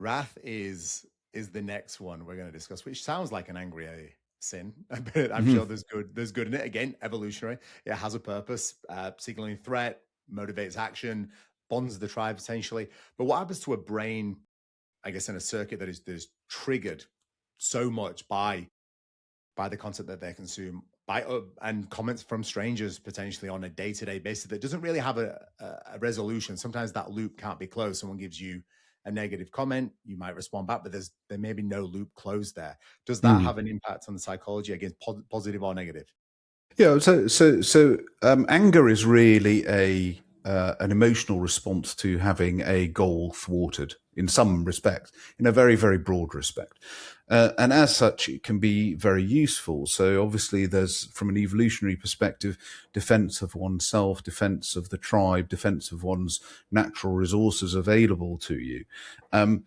Wrath is the next one we're going to discuss, which sounds like an angry sin, but I'm Mhm. sure there's good in it. Again, evolutionary. It has a purpose, signaling threat, motivates action, bonds the tribe potentially. But what happens to a brain, I guess, in a circuit that is triggered so much by the content that they consume, by and comments from strangers potentially on a day-to-day basis that doesn't really have a resolution. Sometimes that loop can't be closed. Someone gives you a negative comment, you might respond back, but there may be no loop closed there. Does that Mm. have an impact on the psychology, again, positive or negative? Yeah, so anger is really a an emotional response to having a goal thwarted in some respect, in a very, very broad respect. And as such, it can be very useful. So obviously there's, from an evolutionary perspective, defense of oneself, defense of the tribe, defense of one's natural resources available to you. Um,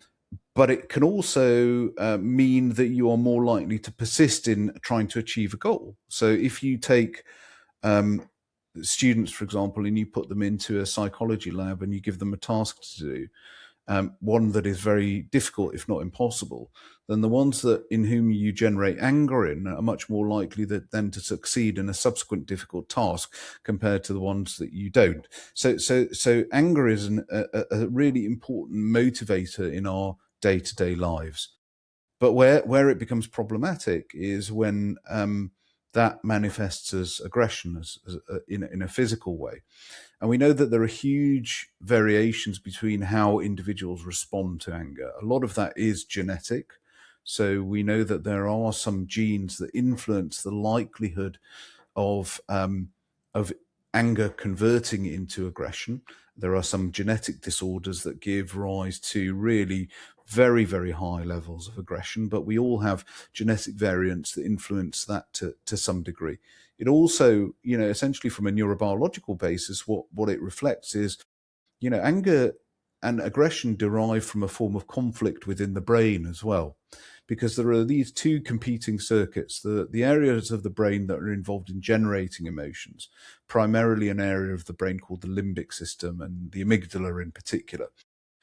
but it can also mean that you are more likely to persist in trying to achieve a goal. So if you take um, students, for example, and you put them into a psychology lab and you give them a task to do, one that is very difficult, if not impossible, then the ones that in whom you generate anger in are much more likely then to succeed in a subsequent difficult task compared to the ones that you don't. So anger is a really important motivator in our day-to-day lives. But where it becomes problematic is when that manifests as aggression, in a physical way. And we know that there are huge variations between how individuals respond to anger. A lot of that is genetic. So we know that there are some genes that influence the likelihood of anger converting into aggression. There are some genetic disorders that give rise to really very, very high levels of aggression, but we all have genetic variants that influence that to some degree. It also, essentially from a neurobiological basis, what it reflects is, anger and aggression derive from a form of conflict within the brain as well, because there are these two competing circuits, the areas of the brain that are involved in generating emotions, primarily an area of the brain called the limbic system and the amygdala in particular.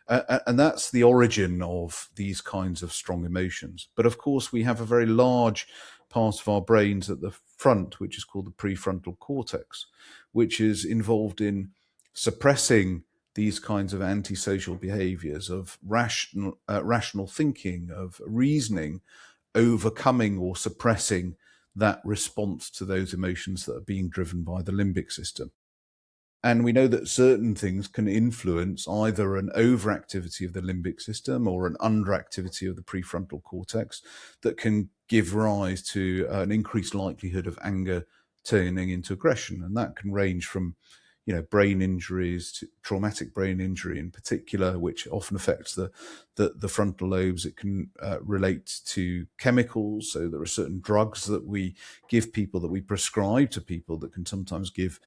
And that's the origin of these kinds of strong emotions. But of course, we have a very large part of our brains at the front, which is called the prefrontal cortex, which is involved in suppressing these kinds of antisocial behaviors, of rational thinking, of reasoning, overcoming or suppressing that response to those emotions that are being driven by the limbic system. And we know that certain things can influence either an overactivity of the limbic system or an underactivity of the prefrontal cortex that can give rise to an increased likelihood of anger turning into aggression. And that can range from, brain injuries to traumatic brain injury in particular, which often affects the frontal lobes. It can relate to chemicals. So there are certain drugs that we give people, that we prescribe to people, that can sometimes give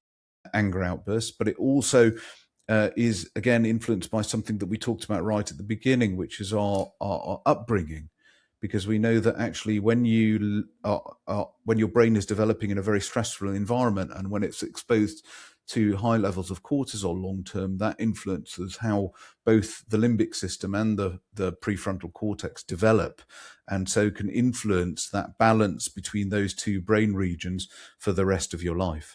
anger outbursts, but it also is again influenced by something that we talked about right at the beginning, which is our upbringing. Because we know that actually, when when your brain is developing in a very stressful environment, and when it's exposed to high levels of cortisol long term, that influences how both the limbic system and the prefrontal cortex develop, and so can influence that balance between those two brain regions for the rest of your life.